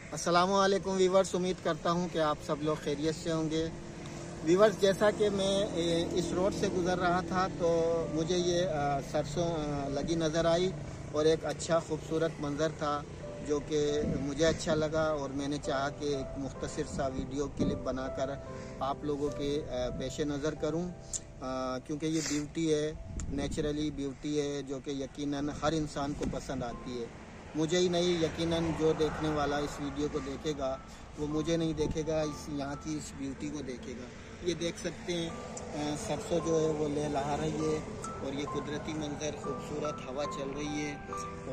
अस्सलामुअलैकुम वीवर्स, उम्मीद करता हूँ कि आप सब लोग खैरियत से होंगे। वीवर्स, जैसा कि मैं इस रोड से गुज़र रहा था तो मुझे ये सरसों लगी नज़र आई और एक अच्छा खूबसूरत मंज़र था जो कि मुझे अच्छा लगा और मैंने चाहा कि एक मुख्तसर सा वीडियो क्लिप बनाकर आप लोगों के पेश नज़र करूँ, क्योंकि ये ब्यूटी है, नेचुरली ब्यूटी है जो कि यकीनन हर इंसान को पसंद आती है। मुझे ही नहीं, यकीनन जो देखने वाला इस वीडियो को देखेगा वो मुझे नहीं देखेगा, इस यहाँ की इस ब्यूटी को देखेगा। ये देख सकते हैं सरसों जो है वो लहलहा रही है और ये कुदरती मंज़र, खूबसूरत हवा चल रही है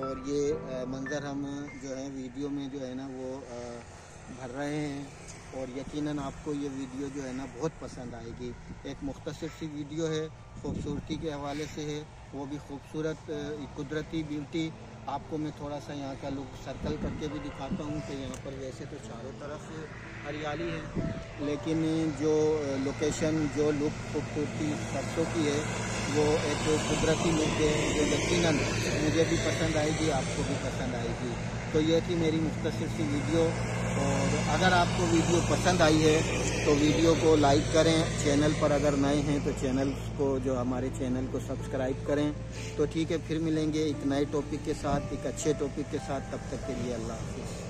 और ये मंज़र हम जो है वीडियो में जो है ना वो भर रहे हैं और यकीनन आपको ये वीडियो जो है ना बहुत पसंद आएगी। एक मुख्तसर सी वीडियो है, खूबसूरती के हवाले से है, वो भी खूबसूरत कुदरती ब्यूटी। आपको मैं थोड़ा सा यहाँ का लुक सर्कल करके भी दिखाता हूँ कि यहाँ पर वैसे तो चारों तरफ हरियाली है, लेकिन जो लोकेशन, जो लुक खूबसूरती सरसों की है वो एक कुदरती लुक है जो यकीनन मुझे भी पसंद आएगी, आपको भी पसंद आएगी। तो ये थी मेरी मुख्तसर सी वीडियो और अगर आपको वीडियो पसंद आई है तो वीडियो को लाइक करें, चैनल पर अगर नए हैं तो चैनल को, जो हमारे चैनल को सब्सक्राइब करें। तो ठीक है, फिर मिलेंगे एक नए टॉपिक के साथ, एक अच्छे टॉपिक के साथ। तब तक के लिए अल्लाह हाफ़िज़।